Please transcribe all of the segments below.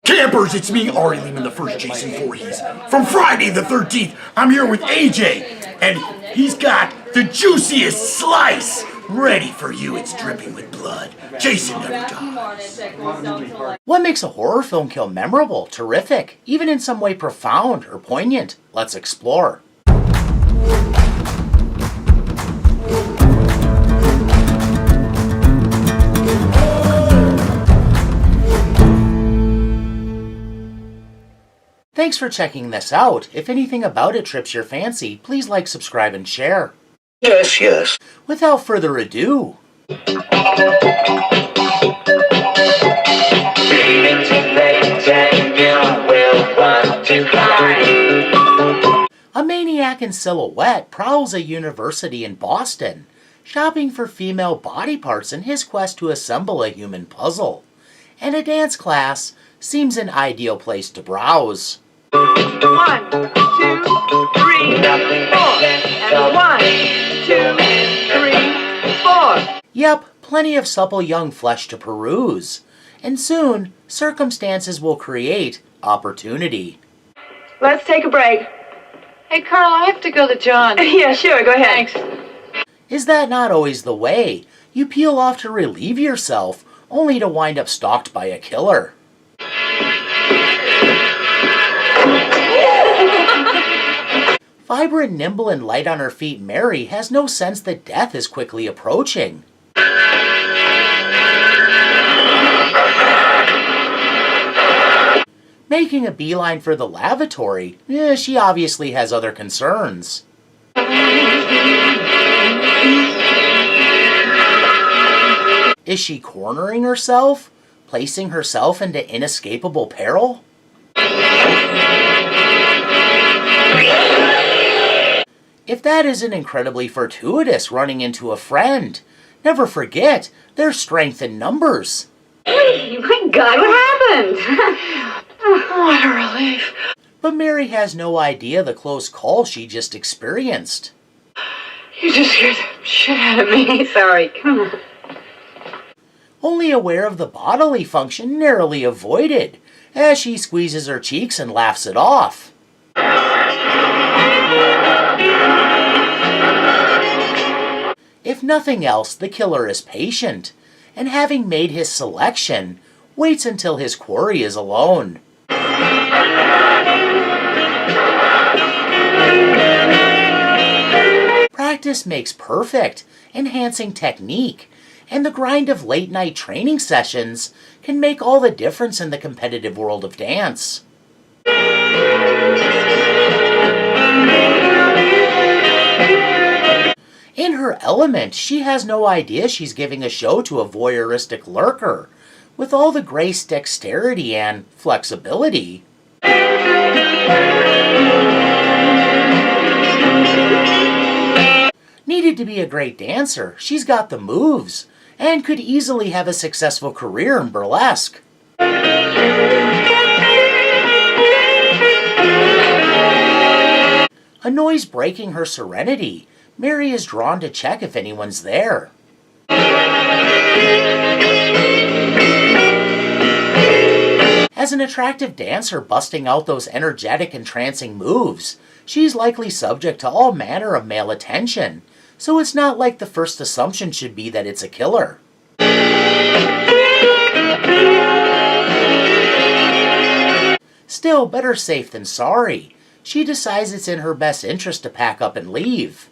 Campers, it's me, Ari Lehman, the first Jason Voorhees. From Friday the 13th, I'm here with AJ, and he's got the juiciest slice ready for you. It's dripping with blood. Jason never dies. What makes a horror film kill memorable, terrific, even in some way profound or poignant? Let's explore. Thanks for checking this out. If anything about it trips your fancy, please like, subscribe, and share. Yes, yes. Without further ado, a maniac in silhouette prowls a university in Boston, shopping for female body parts in his quest to assemble a human puzzle. And a dance class seems an ideal place to browse. 1, 2, 3, 4, and 1, 2, 3, 4. Yep, plenty of supple young flesh to peruse. And soon, circumstances will create opportunity. Let's take a break. Hey, Carl, I have to go to John. Yeah, sure, go ahead. Thanks. Is that not always the way? You peel off to relieve yourself, only to wind up stalked by a killer. Vibrant, nimble, and light on her feet, Mary has no sense that death is quickly approaching. Making a beeline for the lavatory, she obviously has other concerns. Is she cornering herself? Placing herself into inescapable peril? If that isn't incredibly fortuitous, running into a friend, never forget, there's strength in numbers. My God, what happened? What a relief. But Mary has no idea the close call she just experienced. You just scared the shit out of me. Sorry, come on. Only aware of the bodily function narrowly avoided, as she squeezes her cheeks and laughs it off. If nothing else, the killer is patient, and having made his selection, waits until his quarry is alone. Practice makes perfect, enhancing technique, and the grind of late-night training sessions can make all the difference in the competitive world of dance. In her element, she has no idea she's giving a show to a voyeuristic lurker, with all the grace, dexterity, and flexibility. Needed to be a great dancer, she's got the moves, and could easily have a successful career in burlesque. A noise breaking her serenity, Mary is drawn to check if anyone's there. As an attractive dancer busting out those energetic, entrancing moves, she's likely subject to all manner of male attention, so it's not like the first assumption should be that it's a killer. Still, better safe than sorry. She decides it's in her best interest to pack up and leave.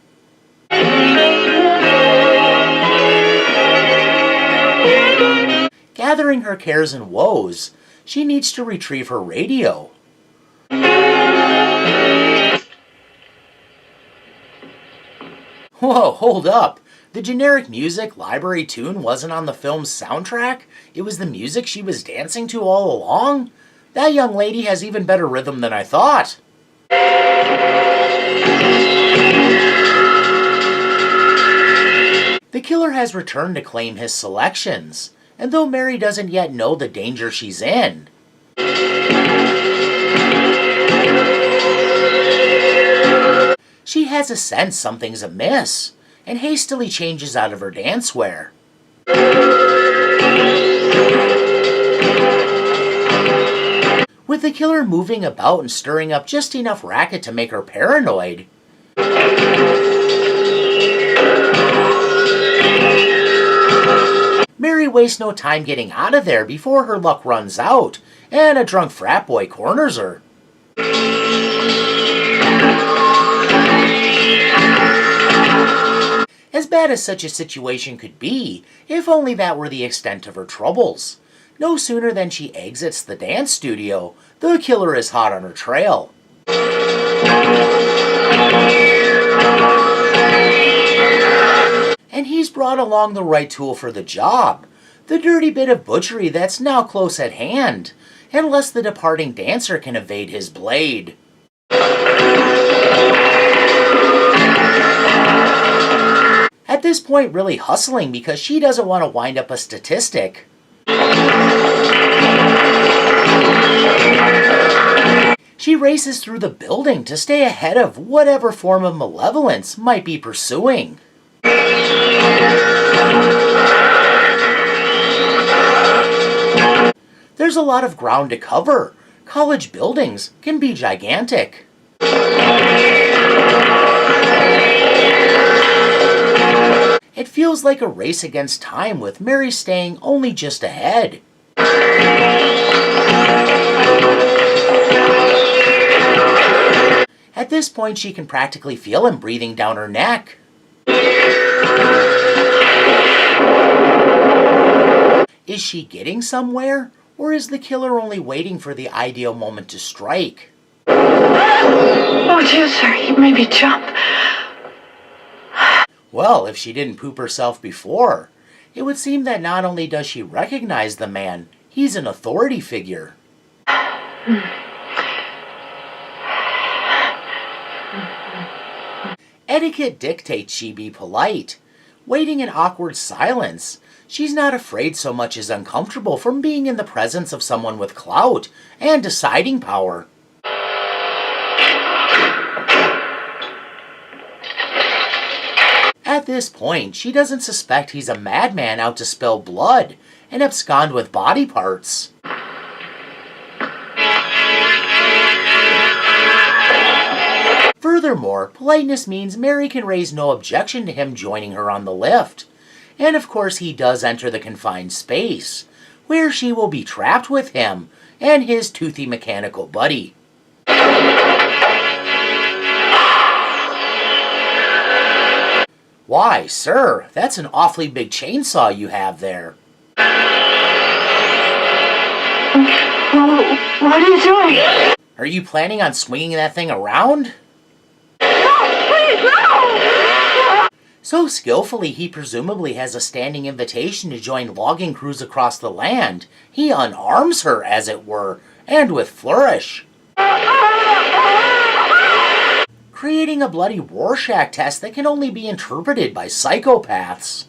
Gathering her cares and woes, she needs to retrieve her radio. Whoa, hold up. The generic music library tune wasn't on the film's soundtrack? It was the music she was dancing to all along? That young lady has even better rhythm than I thought. The killer has returned to claim his selections, and though Mary doesn't yet know the danger she's in, she has a sense something's amiss, and hastily changes out of her dancewear. with the killer moving about and stirring up just enough racket to make her paranoid. Mary wastes no time getting out of there before her luck runs out, and a drunk frat boy corners her. As bad as such a situation could be, if only that were the extent of her troubles. No sooner than she exits the dance studio, the killer is hot on her trail. And he's brought along the right tool for the job, the dirty bit of butchery that's now close at hand, unless the departing dancer can evade his blade. At this point, really hustling because she doesn't want to wind up a statistic. She races through the building to stay ahead of whatever form of malevolence might be pursuing. There's a lot of ground to cover. College buildings can be gigantic. It feels like a race against time, with Mary staying only just ahead. At this point, she can practically feel him breathing down her neck. Is she getting somewhere, or is the killer only waiting for the ideal moment to strike? Oh, dear, sir, you made me jump. Well, if she didn't poop herself before, it would seem that not only does she recognize the man, he's an authority figure. Etiquette dictates she be polite. Waiting in awkward silence, she's not afraid so much as uncomfortable from being in the presence of someone with clout and deciding power. At this point, she doesn't suspect he's a madman out to spill blood and abscond with body parts. Furthermore, politeness means Mary can raise no objection to him joining her on the lift. And of course he does enter the confined space, where she will be trapped with him and his toothy mechanical buddy. Why, sir, that's an awfully big chainsaw you have there. What are you doing? Are you planning on swinging that thing around? No, please, no! So skillfully, he presumably has a standing invitation to join logging crews across the land. He unarms her, as it were, and with flourish. Creating a bloody Rorschach test that can only be interpreted by psychopaths.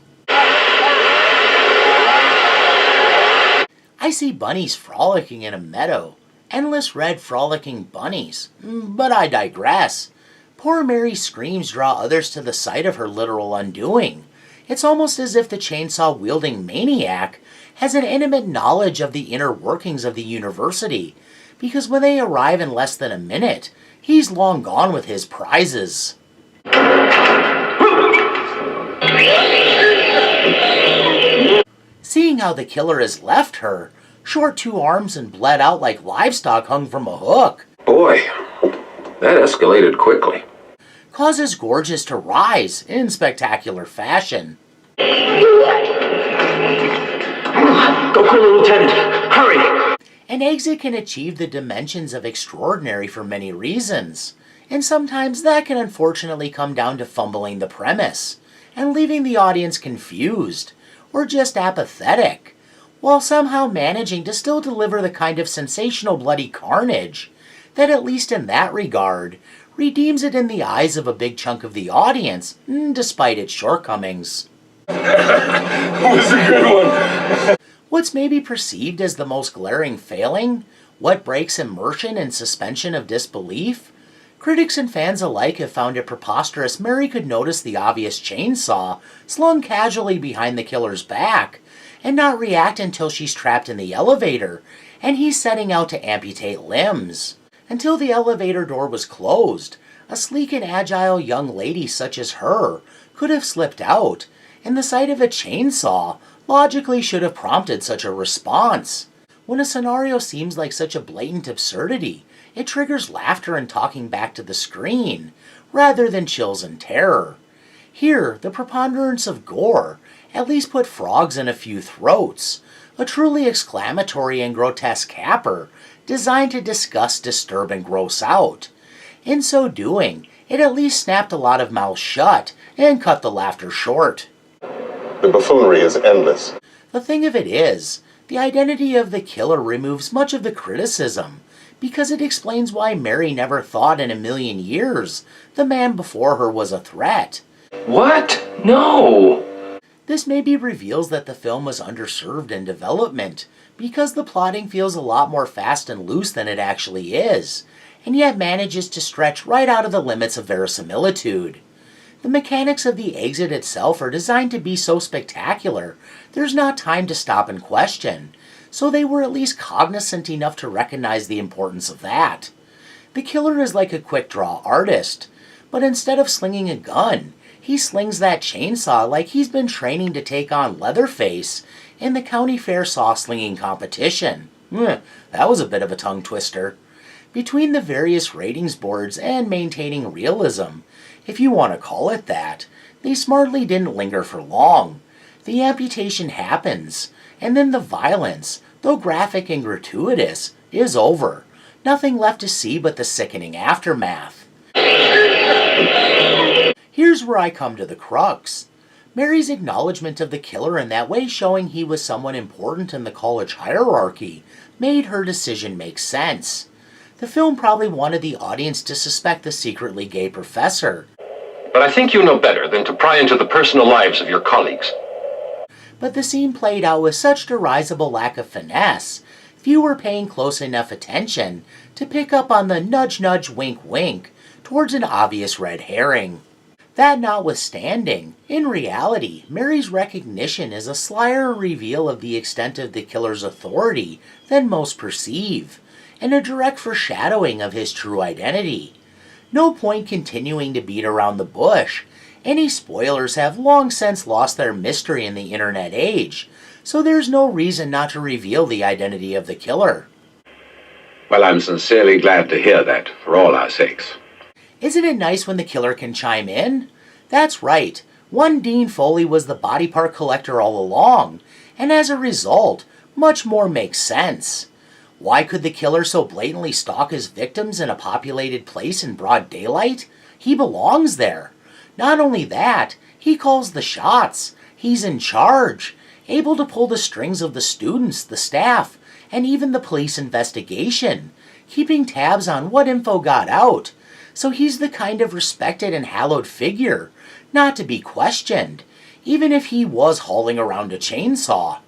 I see bunnies frolicking in a meadow. Endless red frolicking bunnies. But I digress. Poor Mary's screams draw others to the site of her literal undoing. It's almost as if the chainsaw-wielding maniac has an intimate knowledge of the inner workings of the university, because when they arrive in less than a minute, he's long gone with his prizes. Seeing how the killer has left her, short two arms and bled out like livestock hung from a hook, Boy, that escalated quickly. causes Gorgeous to rise in spectacular fashion. Go call the lieutenant. Hurry! An exit can achieve the dimensions of extraordinary for many reasons, and sometimes that can unfortunately come down to fumbling the premise, and leaving the audience confused, or just apathetic, while somehow managing to still deliver the kind of sensational bloody carnage that, at least in that regard, redeems it in the eyes of a big chunk of the audience, despite its shortcomings. That was a good one. What's maybe perceived as the most glaring failing, what breaks immersion and suspension of disbelief? Critics and fans alike have found it preposterous Mary could notice the obvious chainsaw slung casually behind the killer's back, and not react until she's trapped in the elevator, and he's setting out to amputate limbs. Until the elevator door was closed, a sleek and agile young lady such as her could have slipped out, and the sight of a chainsaw logically should have prompted such a response. When a scenario seems like such a blatant absurdity, it triggers laughter and talking back to the screen, rather than chills and terror. Here, the preponderance of gore at least put frogs in a few throats, a truly exclamatory and grotesque capper designed to disgust, disturb, and gross out. In so doing, it at least snapped a lot of mouths shut and cut the laughter short. The buffoonery is endless. The thing of it is, the identity of the killer removes much of the criticism, because it explains why Mary never thought in a million years the man before her was a threat. What? No! This maybe reveals that the film was underserved in development, because the plotting feels a lot more fast and loose than it actually is, and yet manages to stretch right out of the limits of verisimilitude. The mechanics of the exit itself are designed to be so spectacular, there's not time to stop and question, so they were at least cognizant enough to recognize the importance of that. The killer is like a quick-draw artist, but instead of slinging a gun, he slings that chainsaw like he's been training to take on Leatherface in the county fair saw-slinging competition. That was a bit of a tongue twister. Between the various ratings boards and maintaining realism, if you want to call it that, they smartly didn't linger for long. The amputation happens, and then the violence, though graphic and gratuitous, is over. Nothing left to see but the sickening aftermath. Here's where I come to the crux. Mary's acknowledgement of the killer in that way, showing he was someone important in the college hierarchy, made her decision make sense. The film probably wanted the audience to suspect the secretly gay professor. But I think you know better than to pry into the personal lives of your colleagues. But the scene played out with such derisable lack of finesse, few were paying close enough attention to pick up on the nudge-nudge wink-wink towards an obvious red herring. That notwithstanding, in reality, Mary's recognition is a slyer reveal of the extent of the killer's authority than most perceive, and a direct foreshadowing of his true identity. No point continuing to beat around the bush. Any spoilers have long since lost their mystery in the internet age, so there's no reason not to reveal the identity of the killer. Well, I'm sincerely glad to hear that, for all our sakes. Isn't it nice when the killer can chime in? That's right, one Dean Foley was the body part collector all along, and as a result, much more makes sense. Why could the killer so blatantly stalk his victims in a populated place in broad daylight? He belongs there. Not only that, he calls the shots. He's in charge, able to pull the strings of the students, the staff, and even the police investigation, keeping tabs on what info got out. So he's the kind of respected and hallowed figure, not to be questioned, even if he was hauling around a chainsaw.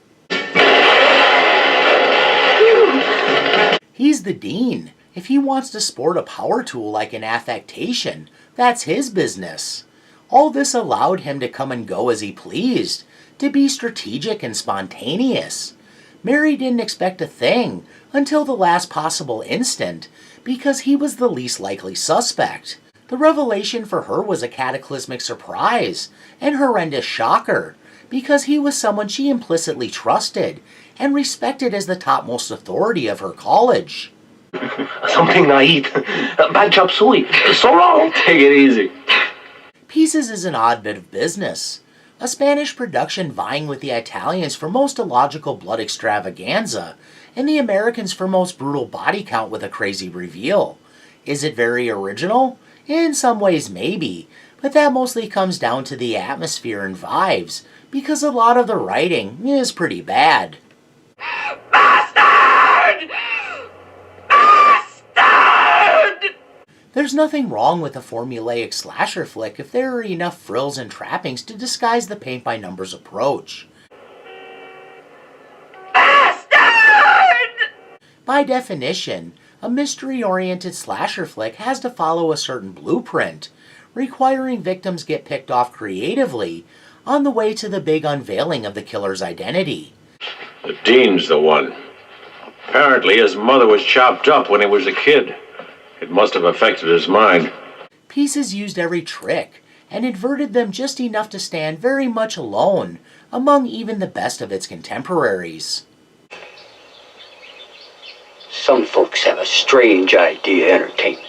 He's the dean. If he wants to sport a power tool like an affectation, that's his business. All this allowed him to come and go as he pleased, to be strategic and spontaneous. Mary didn't expect a thing until the last possible instant, because he was the least likely suspect. The revelation for her was a cataclysmic surprise and horrendous shocker, because he was someone she implicitly trusted and respected as the topmost authority of her college. Something to eat. Bad chop suey. So long. Take it easy. Pieces is an odd bit of business. A Spanish production vying with the Italians for most illogical blood extravaganza, and the Americans for most brutal body count with a crazy reveal. Is it very original? In some ways maybe, but that mostly comes down to the atmosphere and vibes, because a lot of the writing is pretty bad. Bastard! Bastard! There's nothing wrong with a formulaic slasher flick if there are enough frills and trappings to disguise the paint-by-numbers approach. Bastard! By definition, a mystery-oriented slasher flick has to follow a certain blueprint, requiring victims get picked off creatively on the way to the big unveiling of the killer's identity. The dean's the one. Apparently, his mother was chopped up when he was a kid. It must have affected his mind. Pieces used every trick, and inverted them just enough to stand very much alone among even the best of its contemporaries. Some folks have a strange idea of entertainment.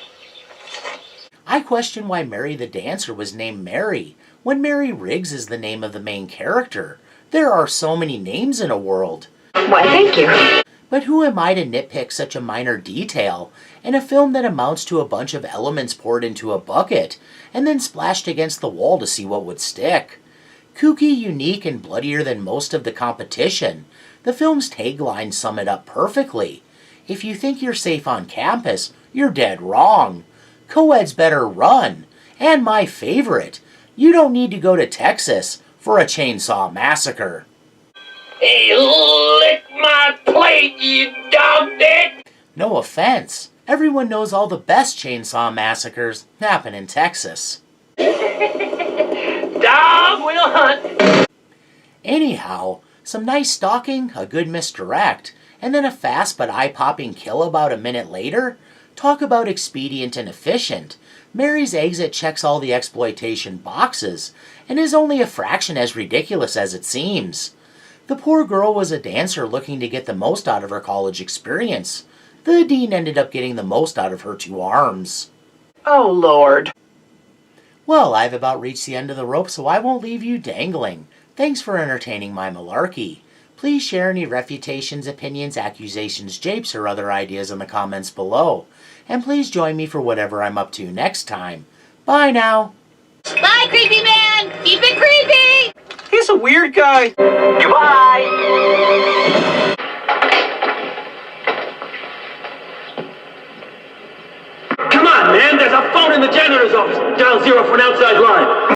I question why Mary the Dancer was named Mary, when Mary Riggs is the name of the main character. There are so many names in a world. Why, thank you. But who am I to nitpick such a minor detail in a film that amounts to a bunch of elements poured into a bucket and then splashed against the wall to see what would stick? Kooky, unique, and bloodier than most of the competition, the film's taglines sum it up perfectly. If you think you're safe on campus, you're dead wrong. Co-eds better run. And my favorite, you don't need to go to Texas for a chainsaw massacre. Hey, lick my plate, you dog dick! No offense. Everyone knows all the best chainsaw massacres happen in Texas. Dog will hunt. Anyhow, some nice stalking, a good misdirect, and then a fast but eye-popping kill about a minute later? Talk about expedient and efficient. Mary's exit checks all the exploitation boxes, and is only a fraction as ridiculous as it seems. The poor girl was a dancer looking to get the most out of her college experience. The dean ended up getting the most out of her 2 arms. Oh, Lord. Well, I've about reached the end of the rope, so I won't leave you dangling. Thanks for entertaining my malarkey. Please share any refutations, opinions, accusations, japes, or other ideas in the comments below. And please join me for whatever I'm up to next time. Bye now! Bye, creepy man! Keep it creepy! He's a weird guy. Goodbye! Come on, man, there's a phone in the janitor's office. Dial 0 for an outside line.